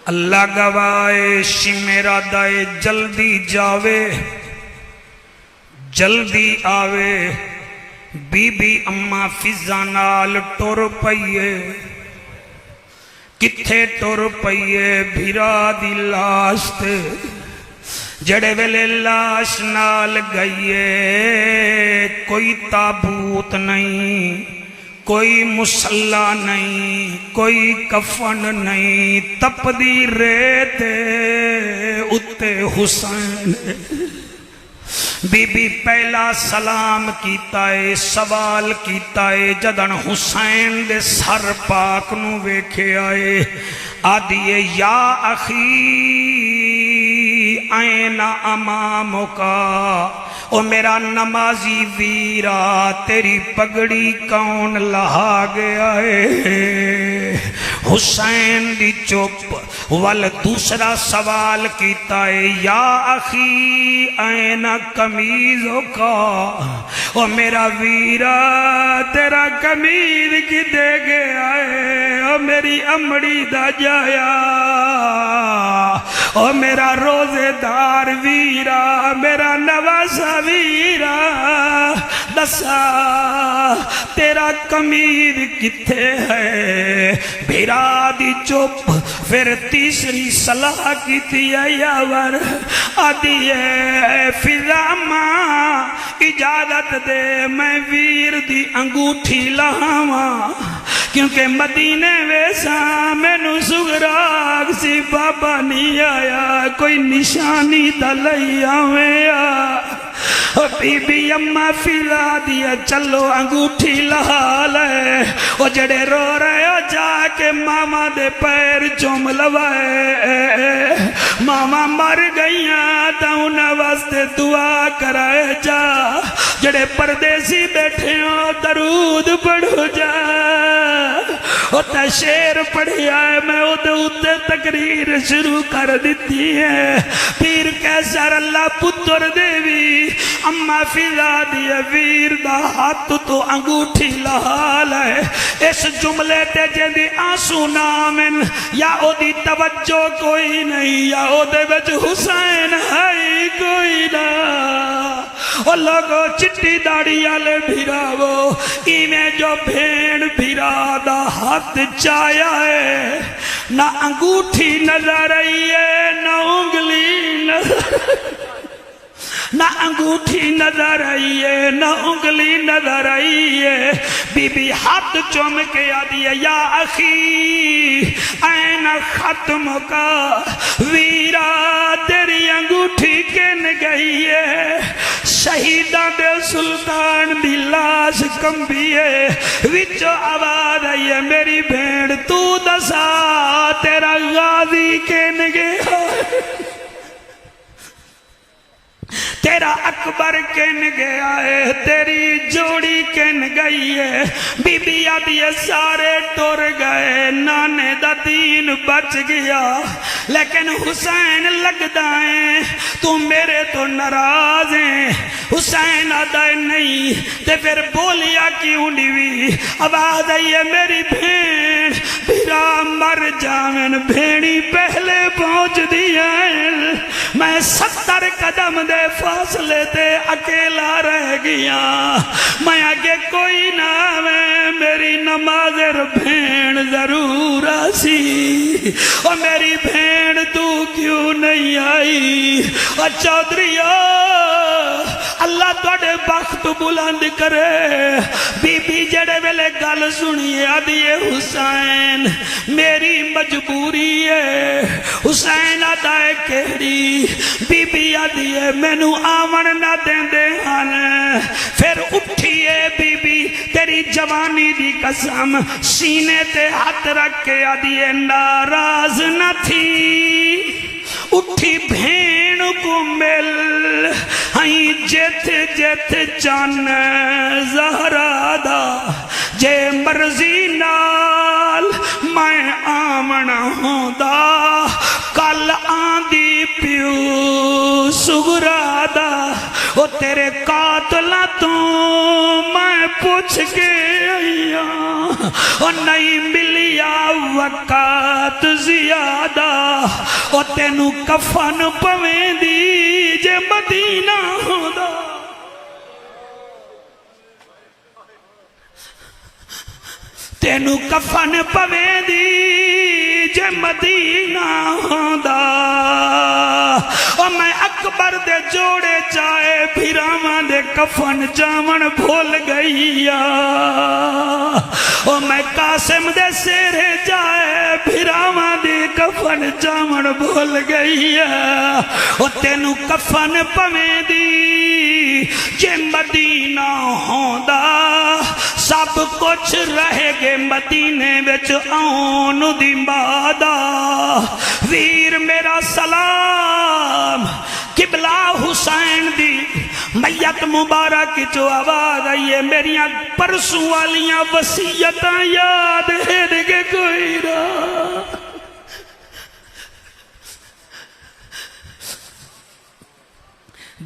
اللہ گوائے میرا دائے جلدی جاوے جلدی آوے بی بی اما فضا نال ٹر پئیے کتھے ٹر پئیے بھرا دی لاش تے جڑے ویلے لاش نال گئیے کوئی تابوت نہیں کوئی مصلی نہیں کوئی کفن نہیں تپدی ریت اتے حسین بی بی پہلا سلام کیتا ہے سوال کیتا ہے جدن حسین دے سر پاک نو ویکھے آئے آدھیے یا اخی این امامکا او میرا نمازی ویرا تیری پگڑی کون لہا گیا ہے حسین دی چپ وال دوسرا سوال کیتا ہے یا اخی این کمیزوں کا او میرا ویرا تیرا کمیز کی دے گیا ہے او میری امڑی دا جایا او میرا روزے دار ویرا میرا نوازا ویرا دسا تیرا کمید کتے ہے بھیرا دی چپ پھر تیسری صلاح کی تھی یاور آدھی ہے فضا ماں اجازت دے میں ویر دی انگوٹھی لہاواں کیونکہ مدینے ویسا میں نو سگراگ سی بابا نہیں آیا کوئی نشانی دلائی آویا بی بی اما فضا دیا چلو انگوٹھی لہا لے وہ جڑے رو رہے ہو جا کے ماما دے پیر چوم لوائے ماما مر گئیاں تا انہا واسطے دعا کرائے جا جڑے پردیسی بیٹھے ہو درود پڑھو جا ہوتا شیر پڑھیا ہے میں ادھے تقریر شروع کر دیتی ہے پیر کیسر اللہ پتر دیوی اما فضا دیئے ویر دا ہاتھ تو انگوٹھی لحال ہے اس جملے تے جیدی آنسو نامن یا او دی توجہ کوئی نہیں یا او دے وچ حسین ہے کوئی نہ او لوگو چٹی داڑی آلے بھیراو ایمیں جو بھین بھیرا دا ہاتھ چایا ہے نہ انگوٹھی نظر آئی ہے نہ انگلی نہ انگوٹھی نظر آئی ہے نہ انگلی نظر آئی ہے بی بی ہاتھ چوم کے آدھی ہے یا اخی این ختم کا ویرا تیری انگوٹھی کن گئی ہے شہیدہ دے سلطان دی لاش کمبی ہے وچو آواز آئی ہے میری بھیڑ تو دسا تیرا غازی کن گیا تیرا اکبر کن گیا ہے تیری جوڑی کن گئی ہے بی بی آدھی سارے ٹور گئے نانے دا دین بچ گیا لیکن حسین لگ دائیں تو میرے تو ناراض ہیں حسین آدھائے نہیں تے پھر بولیا کیوں نیوی آواز آئی ہے میری بھین بھیرا مر جاوین بھینی پہلے پہنچ دیا میں 70 قدم دے فاصلے تے اکیلا رہ گیا میں آگے کوئی نہ آوے میری نماز بھین ضرور آسی اور میری بھین تو کیوں نہیں آئی اور چودھریو اللہ توڑے بخت بلند کرے بی بی جڑے ویلے گل سنیے آدھیے حسین میری مجبوری ہے حسین آدھائے کہڑی بی بی آدھیے میں نو آمن نہ دیں دے آنے پھر اٹھیے بی بی تیری جوانی دی قسم سینے تے ہاتھ رکھ کے آدھیے ناراض نہ تھی اٹھی بھین کو مل ہائیں جیت جیت چان زہرا دا جے مرضی نال میں آمنا ہوں دا کل آندی پیو سگرا دا او تیرے قاتلاں تو میں پوچھ کے آئیا او نہیں ملیا وقت زیادہ او تینو کفن پویں دی جے مدینہ ہوندا تینو کفن پویں دی جے مدینہ ہوندا او میں اکبر دے جوڑے چائے پھراواں دے کفن جاون بھول گئیا او میں قاسم دے سیرے جائے پھراواں دے کفن جاون بھول گئیا او تینو کفن پویں دی جے مدینہ ہوندا سب کچھ رہے گے مدینے وچ آن دی مادہ ویر میرا سلام قبلہ حسین دی میت مبارک جو آواز آئیے میریاں پرسوں والیاں وصیتاں یاد ہے کہ کوئی راہ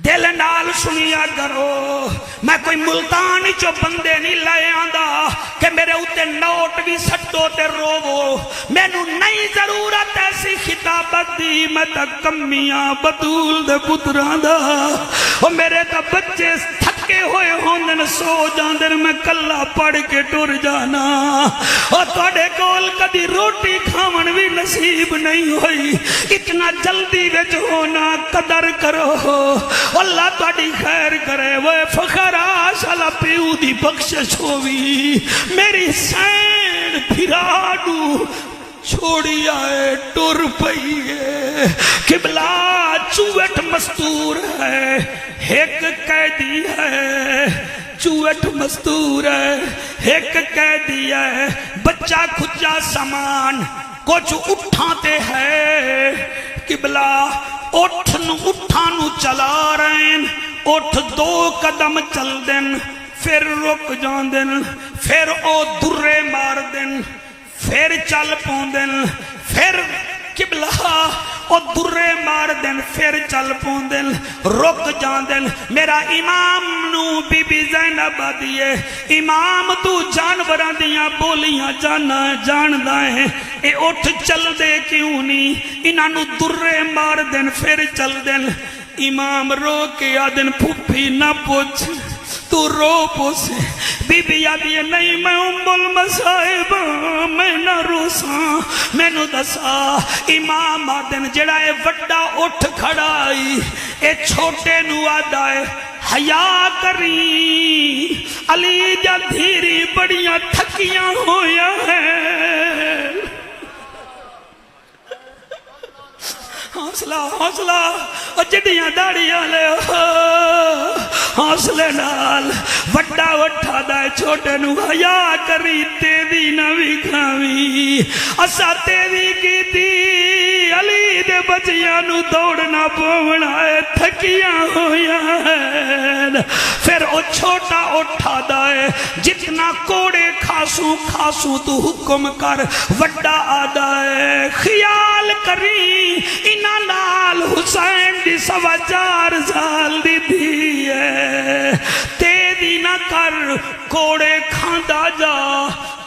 دل نال سنیا کرو میں کوئی ملتانی چو بندے نہیں لائے آندا کہ میرے اوتے نوٹ بھی سٹو تے روو مینوں نہیں ضرورت ایسی خطابت دی میں تا کمیاں بطول دے پتراں دا او میرے تا بچے تھکے ہوئے ہوندن سو جاندن میں کلا پڑھ کے ٹر جانا او تواڈے کول کدی روٹی کھاون بھی نصیب نہیں ہوئی اتنا جلدی وچ ہونا قدر کرو اللہ تواڈی خیر کرے وہ فقراء شالا پیو دی بخشش ہووی میری سین پھراڈو چھوڑی آئے ٹر پئیے قبلہ چوٹ مستور ہے ایک قیدی ہے چوٹ مستور ہے ایک قیدی ہے بچہ کھجا سامان کچھ اٹھاتے ہیں قبلہ اٹھانو چلا رہے ہیں اٹھ دو قدم چل دن پھر رک جان دن پھر او درے مار دن پھر چل پون دن پھر قبلہ او درے مار دن پھر چل پون دن رک جان دن میرا امام نو بی بی زینب دیئے امام تو جانوراں دیاں بولیاں جان دائیں اے اٹھ چل دے کیوں نہیں انہاں نو درے مار دن پھر چل دن امام رو کے آدن پھوپھی نہ پوچھ تو رو پوچھے بی بی آدھی نہیں میں ام المصائب میں نہ روساں میں نو دسا امام آدن جڑا اے وڈا اٹھ کھڑائی اے چھوٹے نو آدھائے حیا کری علی جا دھیری بڑیاں تھکیاں ہویا ہیں حوصلہ اور جڑیاں داڑیاں لے حوصلے نال وڈا اٹھا دائے چھوٹے نو حیا کری تیوی نہ بھی کھاوی اسا تیوی کی دی علی دے بچیاں نو دوڑنا پونا ہے تھکیاں ہویا ہے پھر او چھوٹا اٹھا دائے جتنا کوڑے کھاسوں تو حکم کر وڈا آدائے خیال کری انہاں نال حسین دی 4.25 سال دی تھی ہے تیری نہ کر کوڑے کھاندا جا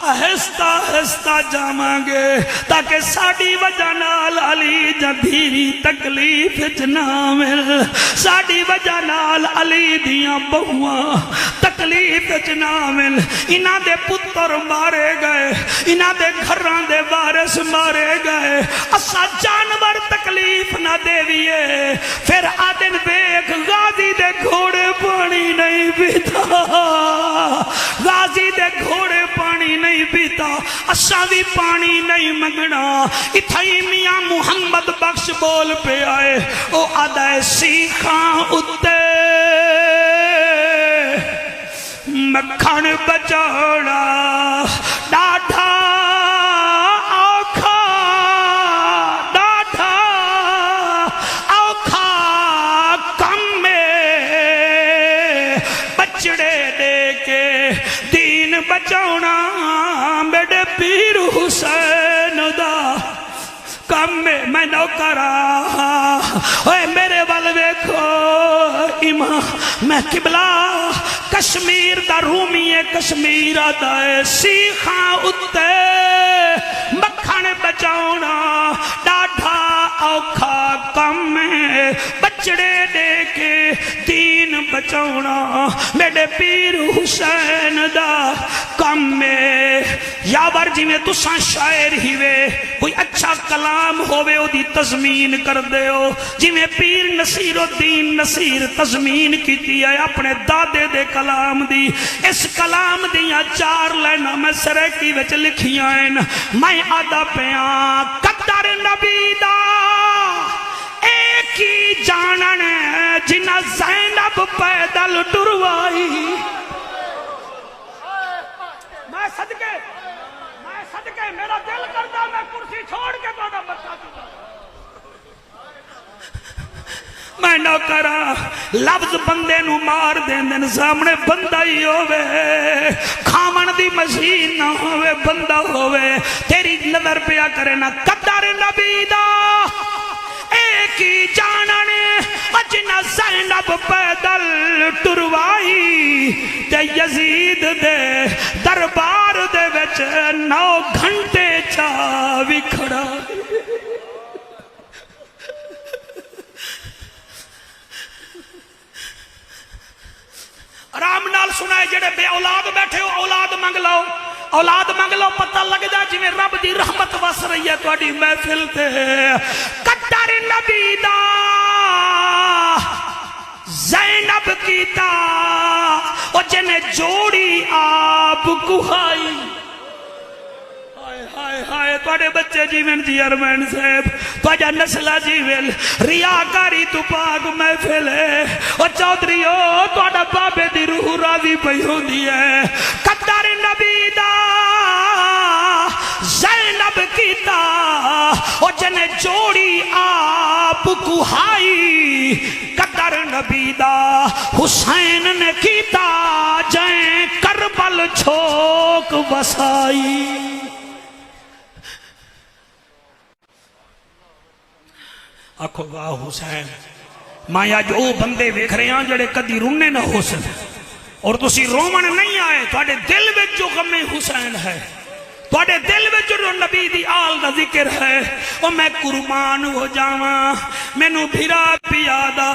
آہستہ آہستہ جاماں گے تاکہ ساڑی وجہ نال علی جدھیری تکلیف جنامل ساڑی وجہ نال علی دیاں بہواں تکلیف جنامل انہاں دے پتر مارے گئے انہاں دے گھران دے وارث مارے گئے اسا جانور تکلیف نہ دے دیئے پھر آدن بیک غازی دے گھوڑے پانی نہیں پیتا غازی دے گھوڑے پانی نہیں پیتا اساں بھی پانی نہیں منگنا اتھائی میاں محمد بخش بول پہ آئے او آدھائے سیخاں اتے مکھن بچوڑا ڈاڈھا بچونا میرے پیر حسین دا کم میں نوکرا اوے میرے ول ویکھو امام میں قبلہ کشمیر دا رومی ہے کشمیر آتا ہے سیخاں اتے مکھن بچاؤنا ڈاڈھا اوکھا کم ہے بچڑے دے کے دین بچاؤنا میرے پیر حسین دا کم ہے یاور جی میں تساں شاعر ہی وے کوئی اچھا کلام ہووے او دی تضمین کر دے ہو جی میں پیر نصیر الدین نصیر تضمین کیتی ہے اپنے دادے دے کلام دی اس کلام دیاں 4 لائناں میں سریکی وچ لکھیاں ہیں میں آدھا پیاں قدر نبی دا ایک ہی جانن جنہ زینب پیدل ٹروائی میں صدقے میرا دل کرتا میں کرسی چھوڑ کے تو بچہ چکا میں نہ کرا لفظ بندے نو مار دین دن سامنے بندہ ہی ہووے کھامن دی مشین نہ ہووے بندہ ہووے تیری نظر پیا کرے نہ قدر نبی دا ایک ہی جاننے اجنا زینب پیدل ٹروائی تے یزید دے دربار دے وچ 9 گھنٹے چاوی کھڑا آرام نال سنائے جڑے بے اولاد بیٹھے ہو اولاد منگ لو پتہ لگ جائے جی میں رب دی رحمت وس رہی ہے تواڈی محفل تے قدر نبی دا زینب کیتا او جنے جوڑی آپ کہائی ہائے ہائے تواڈے بچے جیون جی ارمین صاحب تواڈا نسلہ جیون ریاکاری تو پاک محفل ہے او چودھریو تواڈا بابے دی روح راضی پئی ہوندی ہے قدر نبی دا زینب کیتا او جنے جوڑی آپ کہائی قدر نبی دا حسین نے کیتا جائیں کربل چھوک وسائی آکھو واہ حسین میں آج او بندے ویکھ رہے ہیں جڑے کدی رونے نہ ہو سکے اور تسی رومن نہیں آئے تواڈے دل وچ جو غم حسین ہے تواڈے دل وچ جو نبی دی آل دا ذکر ہے او میں قربان ہو جاواں مینوں بھرا پیادا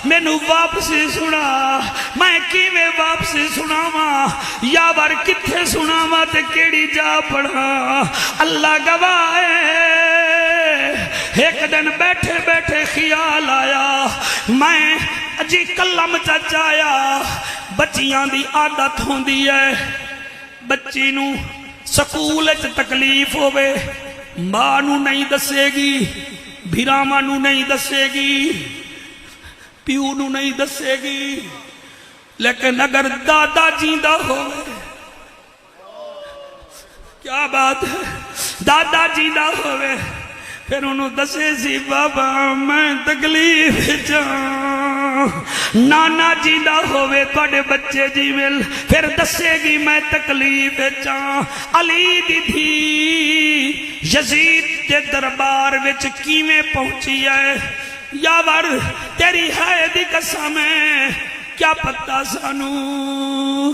مینوں واپسی سنا میں کیویں واپسی سناواں یاور کتھے سناواں تے کیڑی جا پڑھاں اللہ گواہ ہے ایک دن بیٹھے بیٹھے خیال آیا میں اجی کلم چاچایا بچیاں دی عادت ہوندی ہے بچی نو سکول وچ تکلیف ہوے ماں نو نہیں دسے گی بھراواں نو نہیں دسے گی پیو نو نہیں دسے گی لیکن اگر دادا جیندا ہوے کیا بات ہے دادا جیندا ہوے پھر انہوں دسے سی بابا میں تکلیف جاں نانا جیدہ ہوئے توڑے بچے جی مل پھر دسے گی میں تکلیف جاں علی دی تھی یزید کے دربار وچ کیویں پہنچی ہے یاور تیری ہے دی قسم ہے کیا پتہ سانو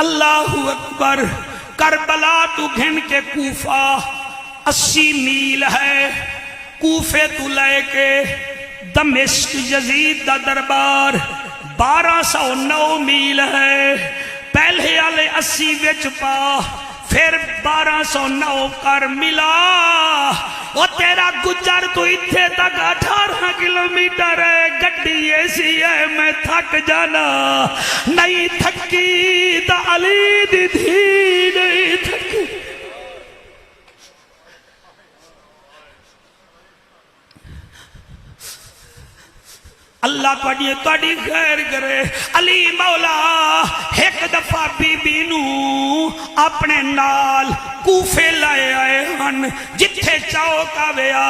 اللہ اکبر کربلا تو گھن کے کوفہ 80 میل ہے کوفے تو لے کے دمشق یزید دا دربار 1209 میل ہے پہلے والے 80 وچ پا پھر 1209 کر ملا وہ تیرا گجر تو اتھے تک 18 کلومیٹر ہے گڈی ایسی ہے میں تھک جانا نہیں تھکی تا علی دی تھی نہیں تھکی اللہ تواڈی خیر کرے علی مولا ایک دفعہ بی بی نو اپنے نال کوفے لائے آئے ہن جتھے چوک آویا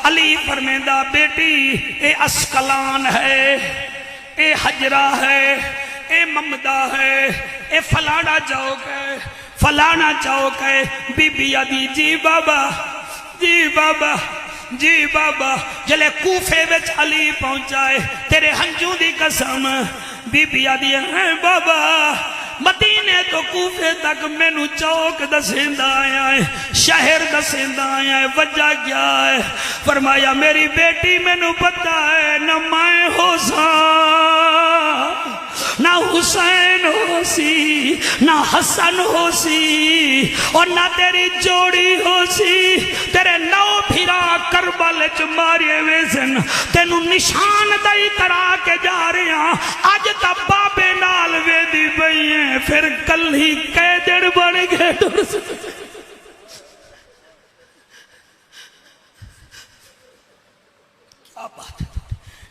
علی فرمیندہ بیٹی اے اسکلان ہے اے حجرہ ہے اے ممدہ ہے اے فلانا چوک ہے فلانا چوک ہے بی بی آدھی جی بابا جی بابا جلے کوفے وچ علی پہنچائے تیرے ہنجوں دی قسم بی بی آدھی ہے بابا مدینے تو کوفے تک مینو چوک دسیندا آیا ہے شہر دسیندا آیا ہے وجہ کیا ہے فرمایا میری بیٹی مینو پتہ ہے نہ میں ہو سا نہ حسین ہو سی نہ حسن ہو سی اور نہ تیری جوڑی ہو سی تیرے نو پھرا کربل چ مارے ویسن تینو نشان دائی کرا کے جا رہے ہیں آج تا بابے نال ویدی بئی ہیں پھر کل ہی قیدر بڑھ گئے ڈر سے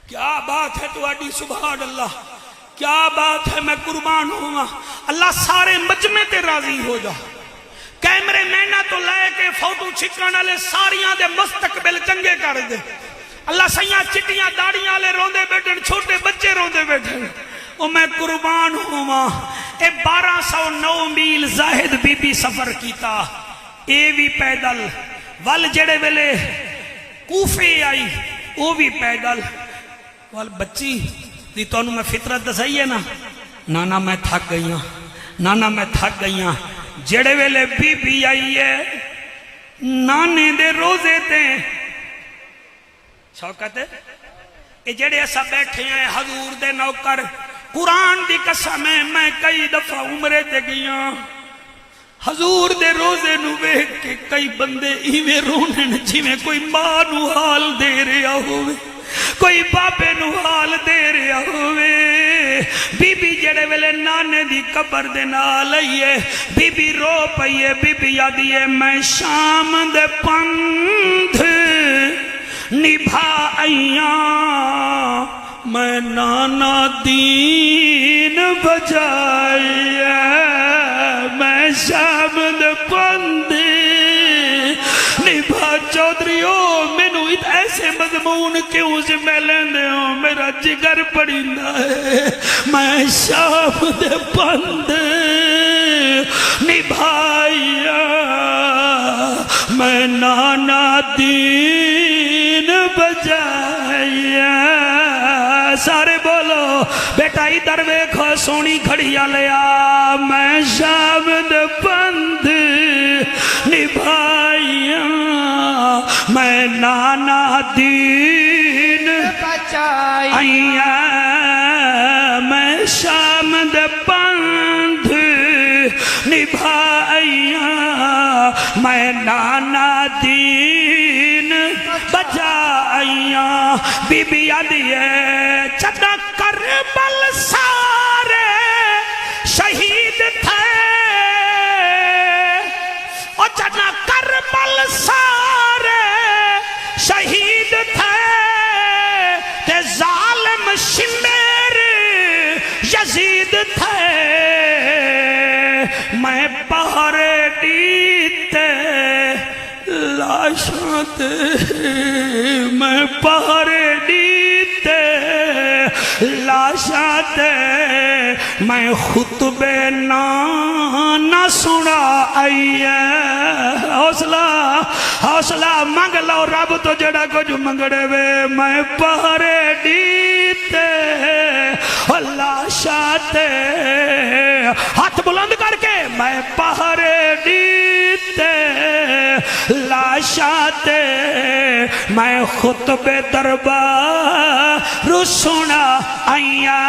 کیا بات ہے تو اڈی سبحان اللہ کیا بات ہے میں قربان ہوں اللہ سارے مجمع تے راضی ہو جا کیمرے مینہ تو لائے کے فوٹو چھکران والے ساریاں دے مستقبل چنگے کر دے اللہ سیاں چٹیاں داڑیاں والے روندے بیٹھے چھوٹے بچے روندے بیٹھے او میں قربان ہوں اے 1209 میل زاہد بی بی سفر کیتا اے بھی پیدل وال جڑے ویلے کوفے آئی او بھی پیدل وال بچی دی تو انہوں میں فطرت دسائی ہے نا نانا میں تھک گئی ہوں نانا میں تھک گئی ہوں جڑے ویلے بی بی آئی ہے نانے دے روزے تے شوکت ہے اے جڑے ایسا بیٹھے ہیں حضور دے نوکر قرآن دی قسم ہے میں کئی دفعہ عمرے تے گیا حضور دے روزے نو بیٹھ کے کئی بندے ایویں رونے جی میں کوئی ماں نو حال دے رہا ہوئے کوئی بابے نو حال دے رہا ہوئے بی بی جڑے ویلے نانے دی قبر دے نال آئیے بی بی رو پئیے بی بی آدھیے میں شام دے پندھ نبھا آئیاں میں نانا دین بجائیے میں شام دے پندھ نبھا چودریو مینو ایسے مضمون کیوں سے میں لیندے ہوں میرا جگر پڑیندا ہے میں شام دے پند نبھائیا میں نانا دین بجائیا سارے بولو بیٹا ادھر ویکھو سونی کھڑیا لیا میں شام دے پند نبھائیا میں نانا دین بچائیا میں شام دے پند نبھائیا میں نانا دین بچائیا بی بی آدھیے چدا کربل سارے شہید تھے اور چدا کربل سارے شہید تھے تے ظالم شمیر یزید تھے میں پہرے دیتے لاشاں تے میں پہرے دیتے لاشاں تے میں خطبے نہ سنا آئیے حوصلہ مانگ لو رب تو جڑا کچھ منگڑے وے میں پہرے دیتے لاشاں تے ہاتھ بلند کر کے میں پہرے دیتے لاشاں تے میں خطبے دربار سنا آئیا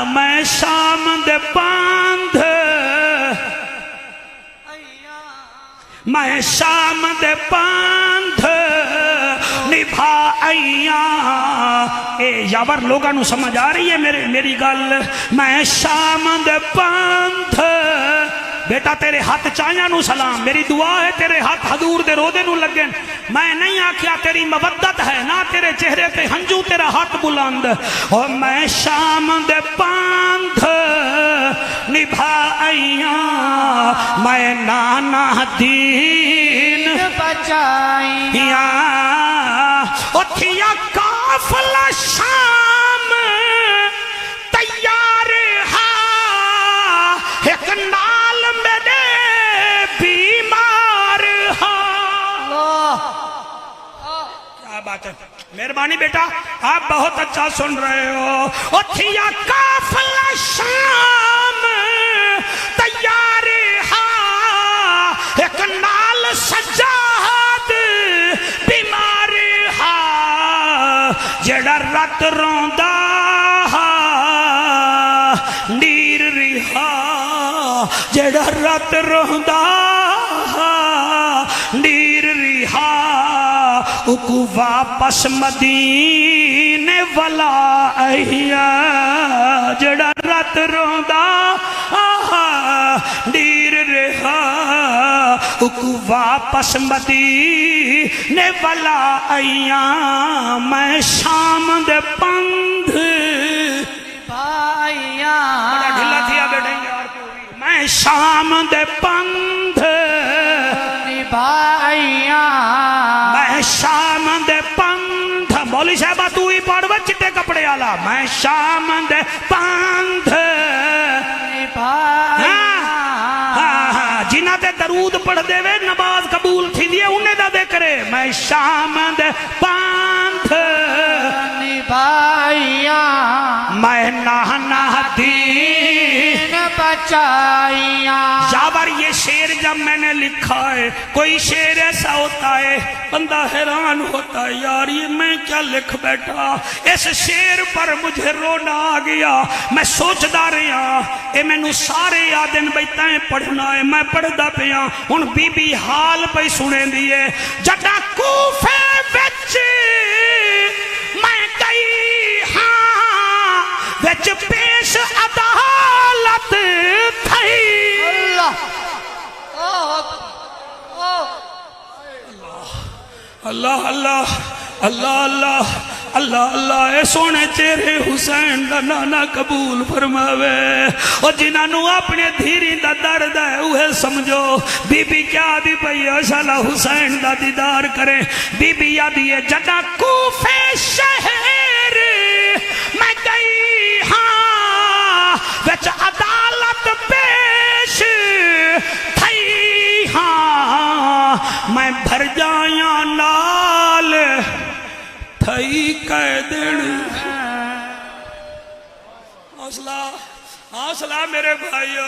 میں شام دے پاندھ میں شام دے پاندھ نبھا آئیا اے یاور لوگاں نو سمجھ آ رہی ہے میری گل میں شام دے پاندھ بیٹا تیرے ہاتھ چاہیاں نو سلام میری دعا ہے تیرے ہاتھ حضور دے رودے نو لگن میں نہیں آکھیا تیری مودت ہے نہ تیرے چہرے پہ ہنجو تیرا ہاتھ بلند اور میں شام دے پاندھ نبھا آئیاں میں نانا دین بچائیاں اتھیا کافلہ شام تیار ہاں ایک نال میرے بیمار ہاں بات ہے مہربانی بیٹا آپ بہت اچھا سن رہے ہو اتھیا قافلہ شام تیار ہاں ایک نال سجاد بیمار ہاں جڑا رات روندا نیر رہا جڑا رات روندا نیر رہا اکو واپس مدینے والا آئیا جڑا رات روندا نیر رہا اکو واپس مدینے والا آئیا میں شام دے پندھ بڑا ڈھلا تھیا بیٹھے یار میں شام دے پندھ میں شام دے پندھ مولی صاحبہ تو ہی پڑھ وہ چٹے کپڑے آلا میں شام دے پندھ جنہ تے درود پڑھ دے وے نماز قبول تھی دیئے انہیں دا دے کرے میں شام دے پندھ میں نہنا دین بچائیاں جابر یہ شعر جب میں نے لکھا ہے کوئی شعر ایسا ہوتا ہے بندہ حیران ہوتا ہے یار یہ میں کیا لکھ بیٹھا اس شعر پر مجھے رونا آ گیا میں سوچدا رہا اے میں نو سارے یادن بیتائیں پڑھنا ہے میں پڑھدا پیا ان بی بی حال پہ سنے دیئے جڑا کوفے وچ میں گئی ہاں وچ پیش عدالت تھئی اللہ اللہ اللہ اللہ اللہ اللہ اے سونے چہرے حسین دا نانا قبول فرماوے اور جنہاں نو اپنے دھیری دا درد ہے اوہ سمجھو بی بی کیا دی پئی شالا حسین دا دیدار کرے بی بی یادی ہے جڑا کوفے شہر میں گئی ہاں وچ عدالت پیش تھئی ہاں میں بھر جایا نال تھئی قیدن حوصلہ حوصلہ میرے بھائیو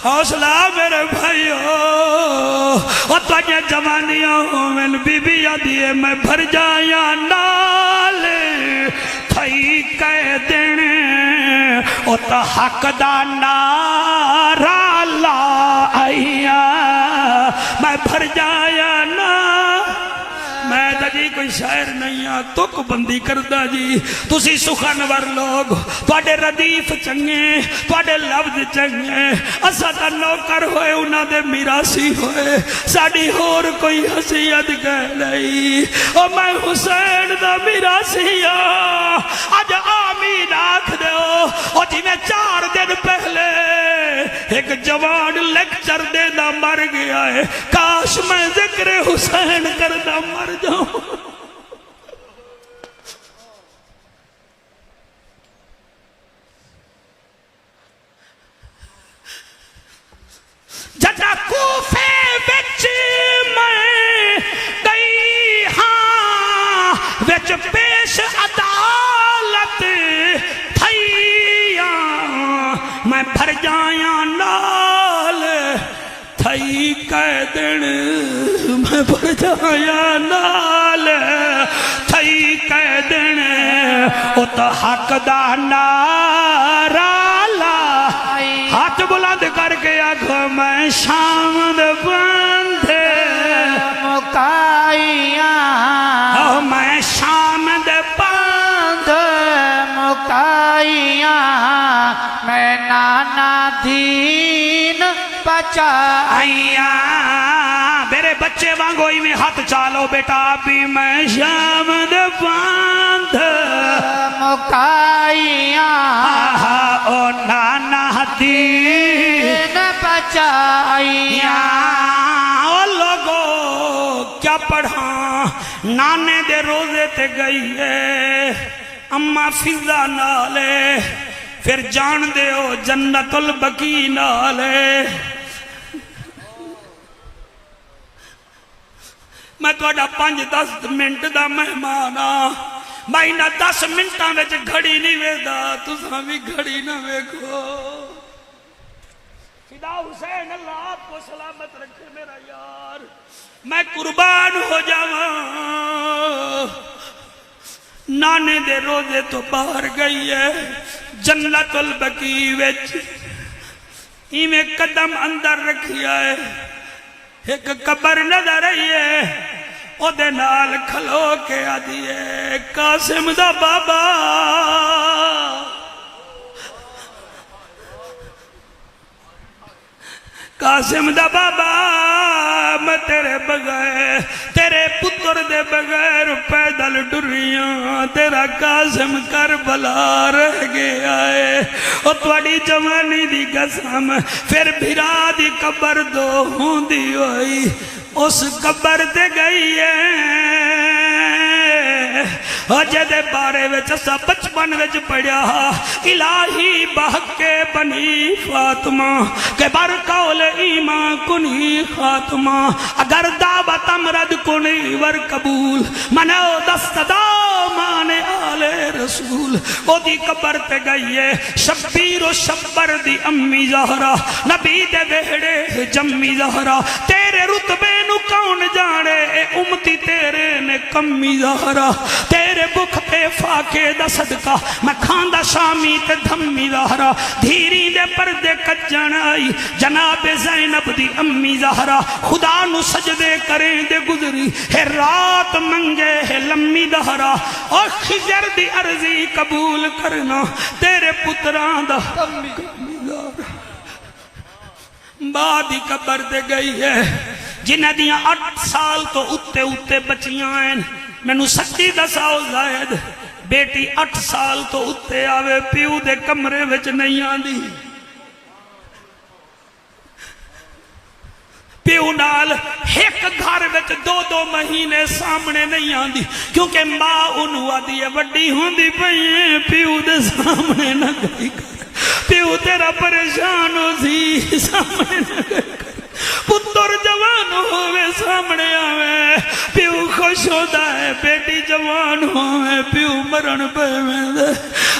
حوصلہ میرے بھائیو اور تجھے جوانیوں میں بی بی یادیے میں بھر جایا نال تھئی قیدن او تا حق دا نارا لا آئیا میں بھر جایا نال میں تا جی کوئی شاعر نہیں آ تک بندی کردہ جی تسی سخنور لوگ توڑے ردیف چنگے توڑے لفظ چنگے اسا تا نوکر ہوئے انہاں دے میراسی ہوئے ساڑی ہور کوئی حسیت کہہ لئی او میں حسین دا میراسی آج آمین آکھ دے او جی میں 4 دن پہلے ایک جوان لیکچر دے دا مر گیا ہے کاش میں ذکر حسین کردہ مر جاؤں جڑا کوفے وچ میں گئی ہاں وچ پیش عدالت تھئیاں میں بھر جایا نال تھئی قیدن میں بھر جایا نال تھئی قیدن او تا حق دا نارا لا ہاتھ بلند کر کے آگو میں شام دے بند مکائیاں او میں شام دے بند مکائیاں میں نانا دین بچائیاں میرے بچے وانگوئی میں ہاتھ چالو بیٹا بھی میں شام دے بند مکائیاں او نانا دین بچائیاں او لوگو کیا پڑھاں نانے دے روزے تے گئی ہے اممہ فضا نالے پھر جان دے ہو جنت البقی نالے میں تھوڑا 5-10 منٹ دا مہمان ہاں میں انہاں 10 منٹاں وچ گھڑی نہیں ویکھدا تساں بھی گھڑی نہ ویکھو فدا حسین اللہ آپ کو سلامت رکھے میرا یار میں قربان ہو جاواں نانے دے روزے تو باہر گئی ہے جنت البقیع وچ ایویں قدم اندر رکھیا ہے ایک قبر نظر آئی ہے او دے نال کھلو کے آدھی ہے قاسم دا بابا قاسم دا بابا میں تیرے بغیر تیرے پتر دے بغیر پیدل ڈریاں تیرا قاسم کربلا رہ گیا ہے او تواڈی جوانی دی قسم پھر بھرا دی قبر دو ہوندی ہوئی اس قبر تے گئی ہے جدے بارے وچ سا بچپن وچ پڑھیا الہی بحق بنی فاطمہ کہ بر قول ایمان کنی خاتمہ اگر دعوت امرد کنی ور قبول منو دست دا مانے آل رسول او دی قبر تے گئی ہے شبیر و شبر دی امی زہرا نبی دے ویڑے جمی زہرا تیرے رتبے نو کون جانے اے امتی تیرے نے کمی زہرا تیرے بکھ پہ فاقے دا صدقہ میں کھاندہ شامی تے دھمی زہرا دھیری دے پردے کجن آئی جناب زینب دی امی زہرا خدا نو سجدے کریں دے گزری ہے رات منگے ہے لمی دہرا اور خجر دی عرضی قبول کرنا تیرے پتران دا کمی زہرا بعد ہی قبر دے گئی ہے جنہ دیاں 8 سال تو اتے بچیاں ہیں میں نو سچی دساؤ زائد بیٹی 8 سال تو اتے آوے پیو دے کمرے وچ نہیں آندی پیو نال ایک گھر وچ 2 مہینے سامنے نہیں آندی کیونکہ ماں انہوں آدھی ہے وڈی ہوندی پئی پیو دے سامنے نہ گئی پیو تیرا پریشان ہو سی سامنے نہ گئی پتر جوان ہوئے سامنے آوے پیو خوش ہوتا ہے بیٹی جوان ہوئے پیو مرن پہ میں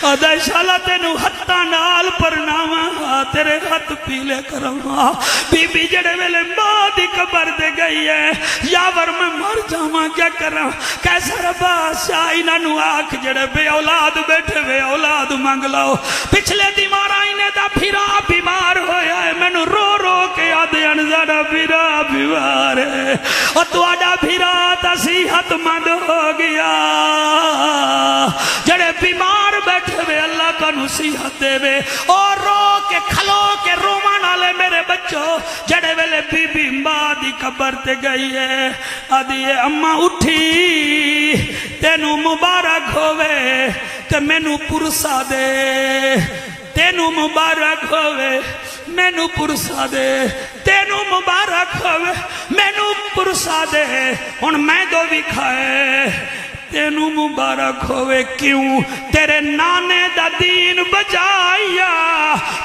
آدھا شالا تینو ہتھا نال پرناواں تیرے ہاتھ پیلے کرواں بی بی جڑے ویلے ماں دی قبر دے گئی ہے یاور میں مر جاواں کیا کراں کیسا ربا شاہ نو آکھ جڑے بے اولاد بیٹھے بے اولاد مانگ لاؤ پچھلے دیوار آئینے دا پھرا بیمار ہویا ہے میں نو رو رو کے آدھے انزارہ پھرا بیمار ہے اور تو آڈا پھرا تسیحت مند ہو گیا جڑے بیمار بیٹھے وے اللہ کا نصیحت دے وے اور رو کے کھلو کے رومان آلے میرے بچوں جڑے ویلے بی بی ماں دی قبر تے گئی ہے آدھی اماں اٹھی تینو مبارک ہوئے تے مینو پرسا دے تینو مبارک ہوئے مینو پرسا دے تینو مبارک ہوئے مینو پرسا دے ان میں دو بھی کھائے تینو مبارک ہوئے کیوں تیرے نانے دا دین بجایا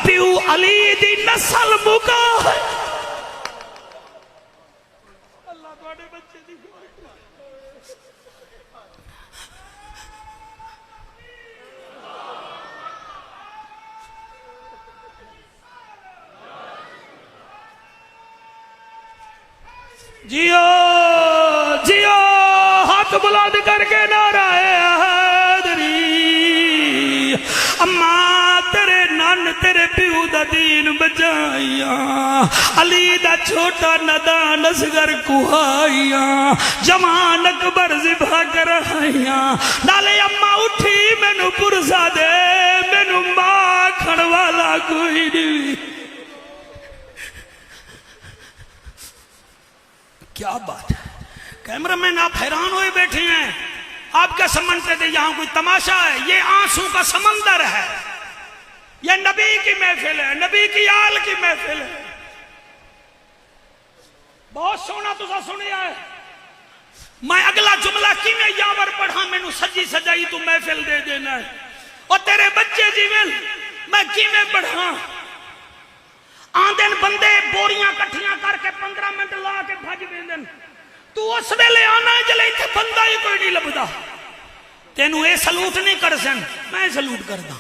پیو علی دی نسل مکا ہے اللہ توڑے بچے دی جیو جیو ہاتھ بلند کر کے نعرہ حیدری اماں تیرے نان تیرے پیو دا دین بجائیاں علی دا چھوٹا ندان اصغر کوہائیاں جوان اکبر ذبح کرائیاں نالے اماں اٹھی مینو پرسا دے مینو ماں کھڑ والا کوئی نہیں کیا بات ہے کیمرہ مین آپ حیران ہوئے بیٹھے ہیں آپ کیا سمجھتے تھے یہاں کوئی تماشا ہے یہ آنسو کا سمندر ہے یہ نبی کی محفل ہے نبی کی آل کی محفل ہے بہت سونا تسا سنیا ہے میں اگلا جملہ کی میں یاور پڑھا میں نو سجی سجائی تو محفل دے دینا ہے اور تیرے بچے جیول میں کی میں پڑھا آندن بندے بوریاں کٹھیاں کر کے 15 منٹ لا کے بھج بیندن تو اس ویلے آنا جلے اتنے بندہ ہی کوئی نہیں لبدا تینوں اے سلوٹ نہیں کر سن میں سلوٹ کردا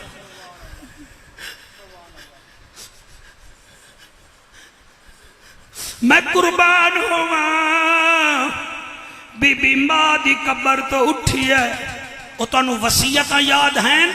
میں قربان ہواں بی بی ماں دی قبر تو اٹھی ہے وہ تانوں وصیتاں یاد ہیں